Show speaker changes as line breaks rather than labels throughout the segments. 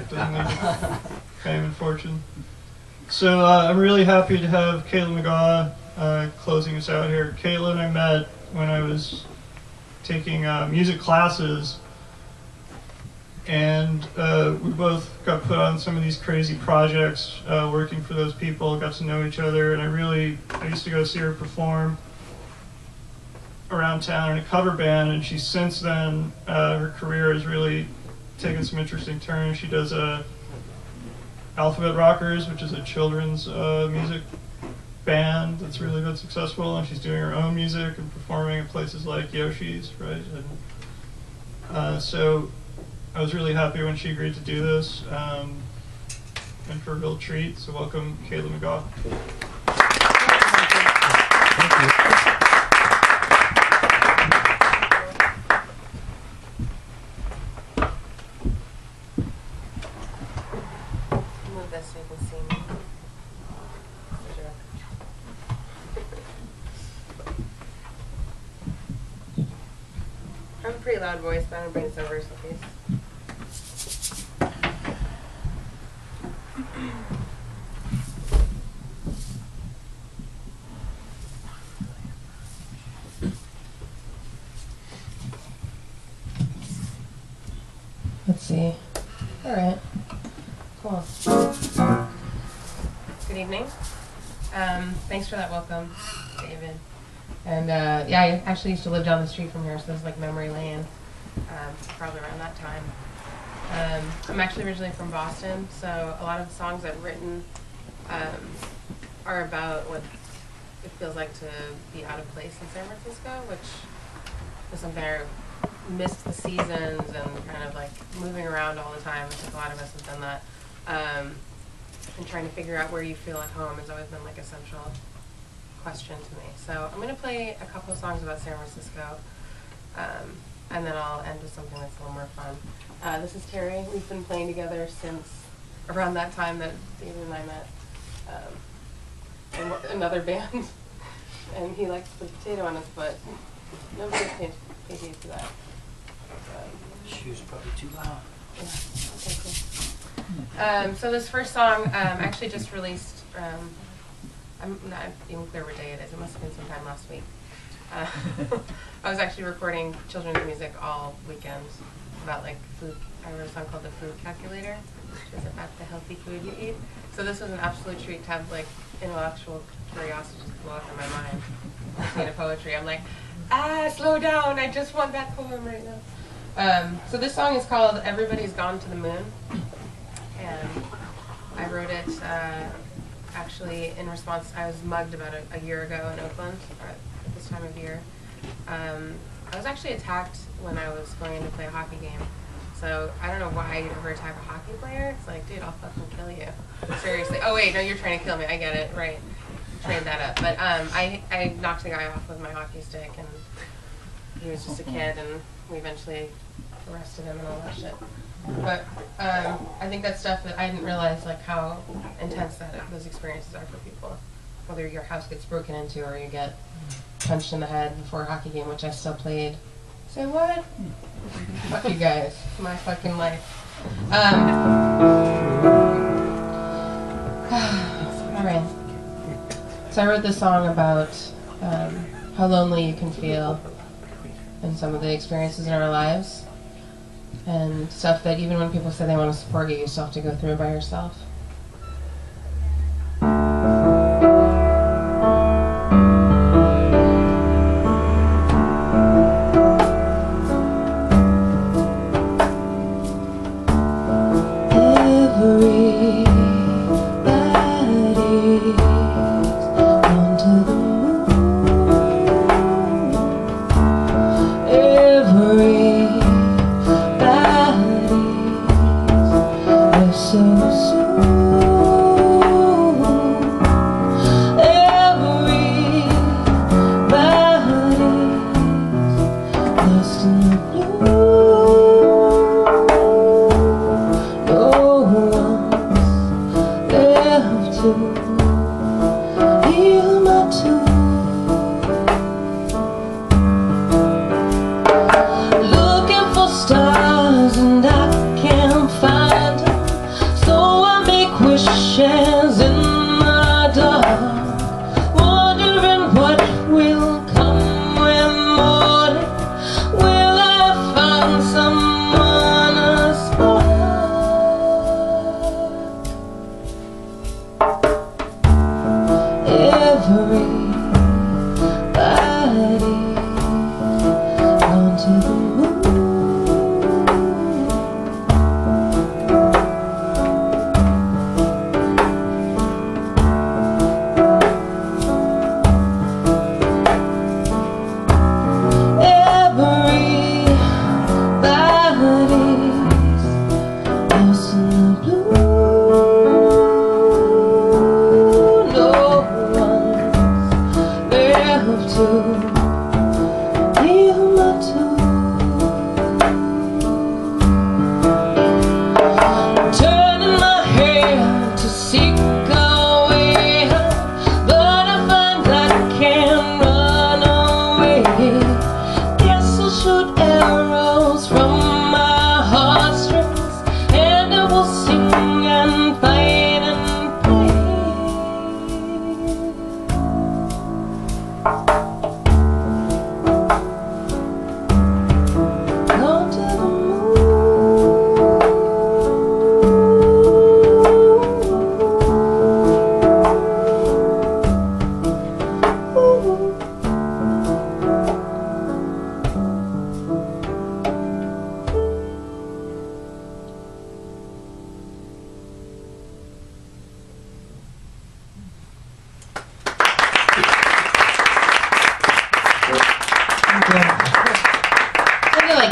It doesn't lead to fame and fortune. So I'm really happy to have Kaitlin McGaw closing us out here. Kaitlin I met when I was taking music classes, and we both got put on some of these crazy projects working for those people, got to know each other, and I used to go see her perform around town in a cover band, and she's since then, her career has really taken some interesting turns. She does Alphabet Rockers, which is a children's music band that's really been successful, and she's doing her own music and performing at places like Yoshi's, right? And so I was really happy when she agreed to do this, and for a real treat. So welcome, Kaitlin McGaw.
Thank you.
Move this so you can see me. I have a pretty loud voice, but I'm going to bring this over, so please. Let's see. All right. Cool. Good evening. Thanks for that welcome, David. And yeah, I actually used to live down the street from here, so this is like memory lane, probably around that time. I'm actually originally from Boston, so a lot of the songs I've written are about what it feels like to be out of place in San Francisco, which is something I missed the seasons and kind of like moving around all the time. I think a lot of us have done that. And trying to figure out where you feel at home has always been like a central question to me. So I'm going to play a couple of songs about San Francisco, and then I'll end with something that's a little more fun. This is Terry. We've been playing together since around that time that David and I met in another band, and he likes to put a potato on his foot. Nobody paid heed to that.
Shoes probably too loud.
Yeah. Okay, cool. So this first song actually just released. I'm not even clear what day it is. It must have been sometime last week. I was actually recording children's music all weekend about like food. I wrote a song called The Food Calculator, which is about the healthy food you eat. So this was an absolute treat to have like intellectual curiosity just blow up in my mind. Listening to poetry, I'm like, slow down, I just want that poem right now. So this song is called Everybody's Gone to the Moon, and I wrote it actually in response. I was mugged about a year ago in Oakland at this time of year. I was actually attacked when I was going in to play a hockey game. So I don't know why you'd ever attack a hockey player. It's like, dude, I'll fucking kill you. Seriously. Oh wait, no, you're trying to kill me. I get it. Right. Trained that up. But I knocked the guy off with my hockey stick, and he was just a kid, and we eventually arrested him and all that shit. But I think that's stuff that I didn't realize, like how intense those experiences are for people. Whether your house gets broken into or you get punched in the head before a hockey game, which I still played. Say what? Fuck you guys. My fucking life. Alright. So I wrote this song about how lonely you can feel and some of the experiences in our lives. And stuff that even when people say they want to support you, you still have to go through it by yourself.
Looking for stars and I can't find them.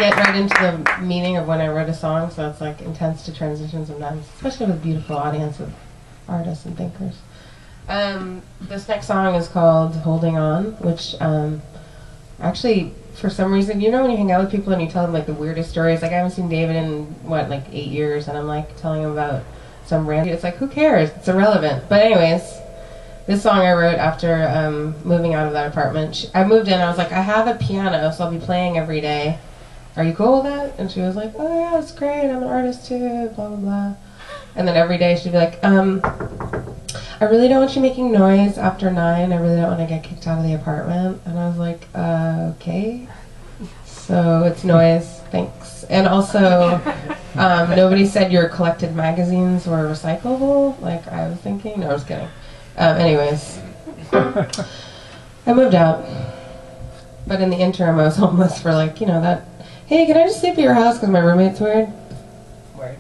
get right into the meaning of when I wrote a song, so it's like intense to transition sometimes, especially with a beautiful audience of artists and thinkers. This next song is called Holding On, which actually, for some reason, you know when you hang out with people and you tell them like the weirdest stories? Like I haven't seen David in, what, like 8 years, and I'm like telling him about some random, it's like, who cares? It's irrelevant. But anyways, this song I wrote after moving out of that apartment. I moved in, I was like, I have a piano, so I'll be playing every day. Are you cool with that? And she was like, oh yeah, it's great, I'm an artist too, blah, blah, blah. And then every day she'd be like, I really don't want you making noise after 9. I really don't want to get kicked out of the apartment. And I was like, okay. So it's noise, thanks. And also, nobody said your collected magazines were recyclable, like I was thinking. No, I was kidding. Anyways, I moved out. But in the interim, I was homeless for like, you know, that, hey, can I just sleep at your house because my roommate's weird? Word.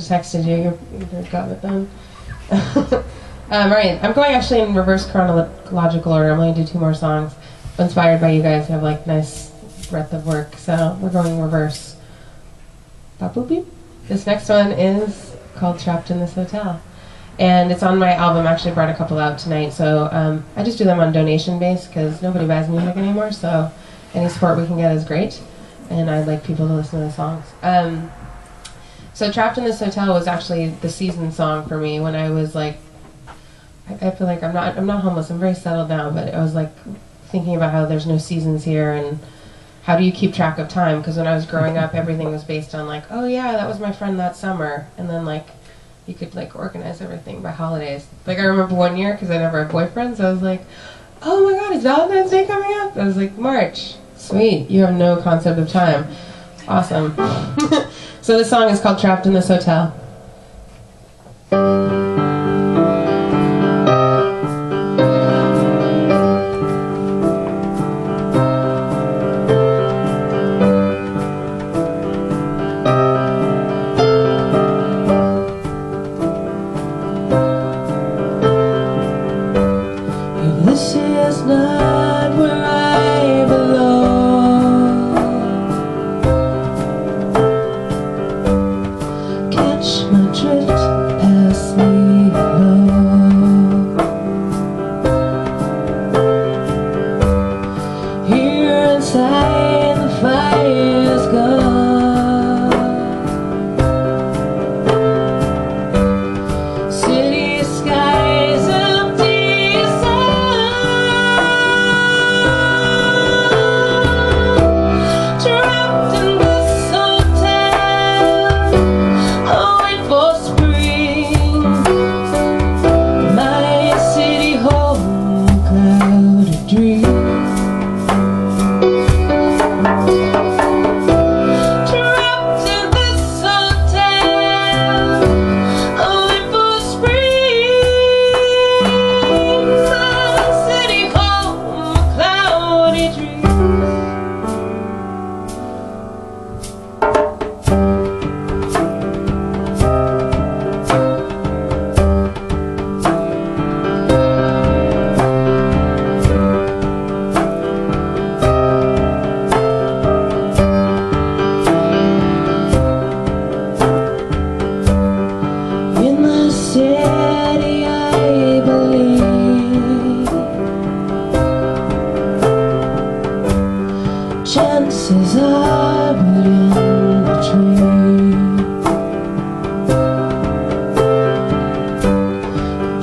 Texted you, you got it then. Alright, I'm going actually in reverse chronological order. I'm going to do 2 more songs inspired by you guys who have like nice breadth of work, so we're going reverse. Bop boop beep. This next one is called Trapped in This Hotel, and it's on my album. Actually brought a couple out tonight, so I just do them on donation base because nobody buys music anymore, so any support we can get is great, and I'd like people to listen to the songs. So Trapped in This Hotel was actually the season song for me when I was like, I feel like I'm not homeless, I'm very settled now, but I was like thinking about how there's no seasons here and how do you keep track of time? Because when I was growing up, everything was based on like, oh yeah, that was my friend that summer, and then like you could like organize everything by holidays. Like I remember one year, because I never had boyfriends, I was like, oh my God, is Valentine's Day coming up? I was like, March. Sweet. You have no concept of time. Awesome. So this song is called Trapped in This Hotel.
This is not where I belong. Catch my drift, pass me along. Here inside the fire's gone. City skies empty sun. Trapped in this hotel, I wait for spring. My city home, clouded dream. Trapped in this hotel, I wait for spring. My city home, cloudy dreams. In the city I believe, chances are but in between.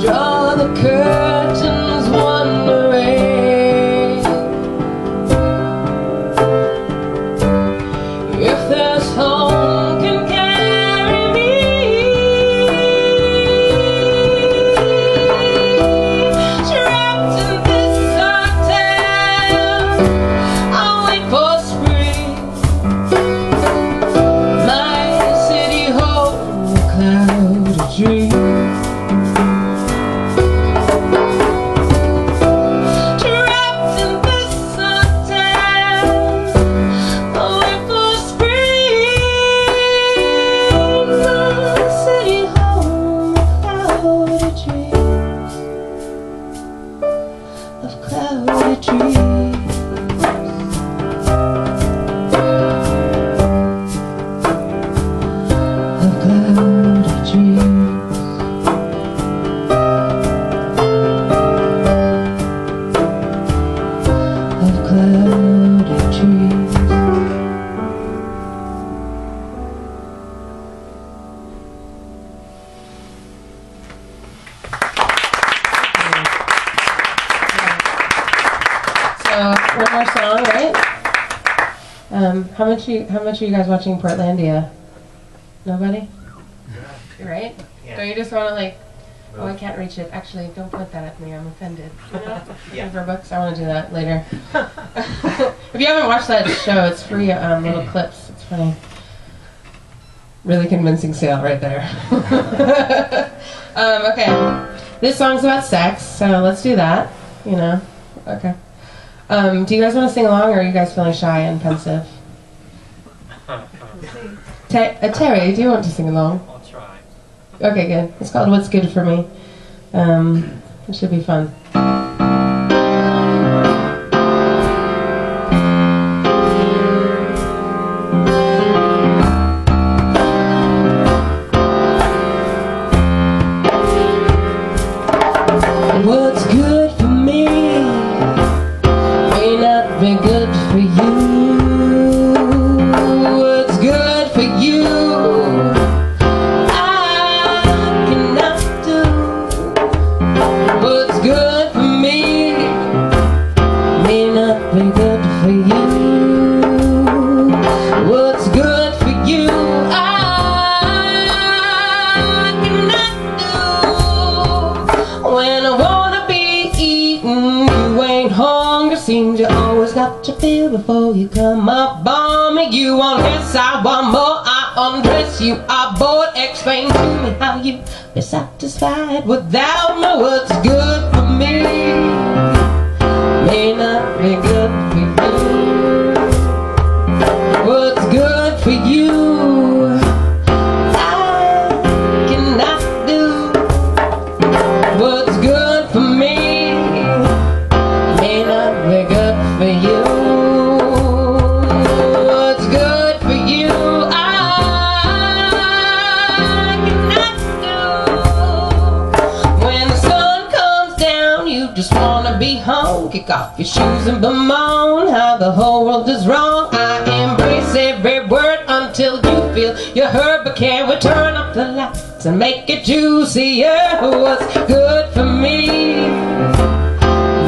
Draw the curtains wondering if this home can carry me. Trapped in this hotel, I wait for spring. My city home, cloudy dream. Trapped in this hotel, I wait for spring. My city home, cloudy dreams of cloudy dreams. Of cloudy dreams. Of cloudy dreams.
So one more song, right? How much are you guys watching Portlandia? Nobody? Right? Don't you just want to like? Oh, I can't reach it. Actually, don't point that at me. I'm offended. You know?
Yeah.
For books, I want to do that later. If you haven't watched that show, it's free. Little clips. It's funny. Really convincing sale right there. Okay. This song's about sex, so let's do that. You know. Okay. Do you guys want to sing along, or are you guys feeling shy and pensive? Terry, do you want to sing along?
I'll try.
Okay, good. It's called What's Good for Me. It should be fun.
What's good for me may not be good for you. What's good for you, I cannot do. What's good
undress you, I bored. Explain to me how you be satisfied without me. What's good for me may not be good for you. What's good for you I cannot do. What's good for me may not be good for you. What's good for you I cannot do. When the sun comes down, you just wanna be home. Kick off your shoes and bemoan how the whole world is wrong. I embrace every word until you feel you're hurt, but can we turn up the lights and make it juicier? What's good for me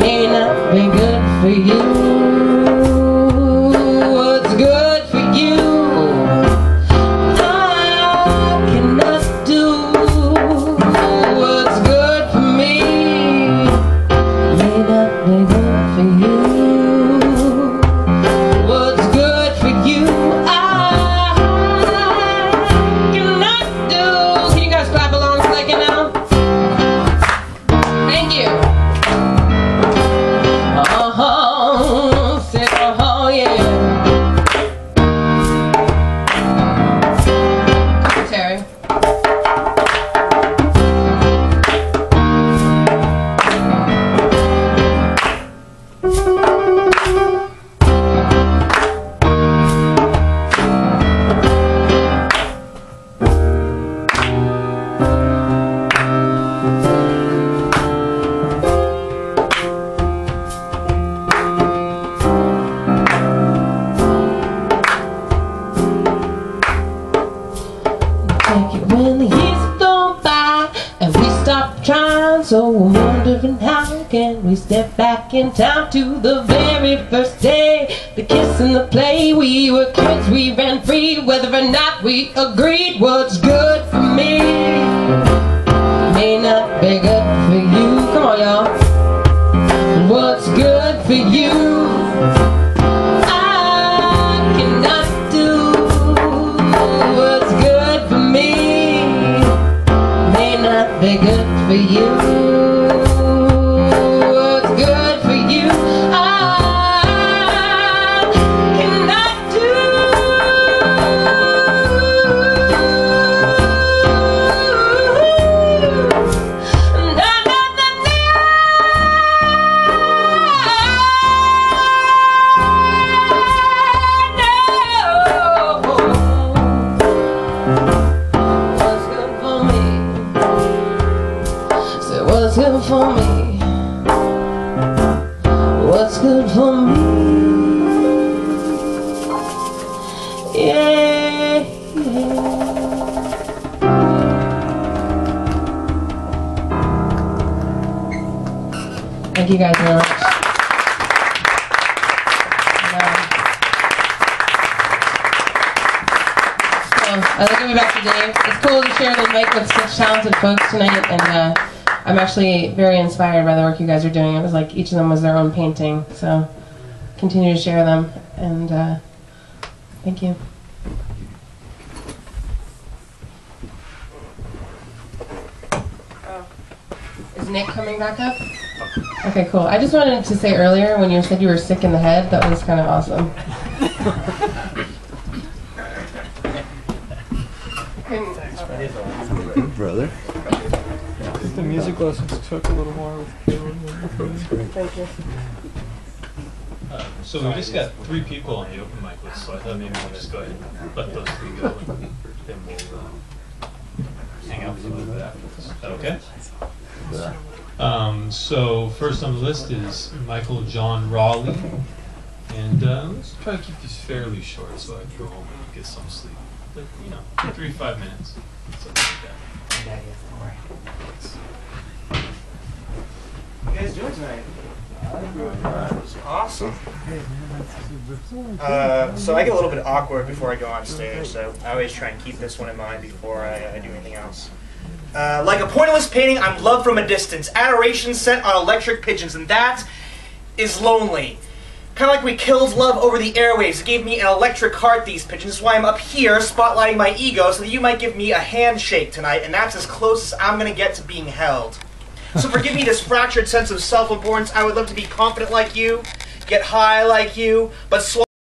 may not be good for you. What's good for you I cannot do. What's good for me may not be good for you. What's good for you I cannot do. Can you guys clap along so I can now? Thank you. Say oh yeah. Come on, Terry. Take it when the years go by and we stop trying, so we're wondering how can we step back in time to the very first day, the kiss and the play. We were kids, we ran free, whether or not we agreed. What's good for me may not be good for you. Come on, y'all. What's good for you I cannot do. What's good for me may not be good for you. What's good for you I cannot do. Na, na, na, na. What's good for me? Say what's good for me? What's good for me? Yeah, Thank you guys very much. I'd like to give it back to Dave. It's cool to share the mic with such talented folks tonight, and I'm actually very inspired by the work you guys are doing. It was like each of them was their own painting, so continue to share them, and thank you. Is Nick coming back up? Okay, cool. I just wanted to say earlier when you said you were sick in the head, that was kind of awesome.
Good brother.
I think the music lessons took a little more with Caleb.
Thank you.
So we just got 3 people on the open mic list, so I thought maybe we'll just go ahead and let those 3 go, and then we'll hang out for a little bit afterwards. Is that okay? So first on the list is Michael John Raleigh, and let's try to keep these fairly short so I can go home and get some sleep. But, 3 to 5 minutes, something like that.
What you guys doing tonight? Awesome. So I get a little bit awkward before I go on stage, so I always try and keep this one in mind before I do anything else. Like a pointless painting, I'm loved from a distance. Adoration set on electric pigeons, and that is lonely. Kind of like we killed love over the airwaves. It gave me an electric heart, these pigeons. That's why I'm up here spotlighting my ego so that you might give me a handshake tonight, and that's as close as I'm going to get to being held. So forgive me this fractured sense of self-importance. I would love to be confident like you, get high like you, but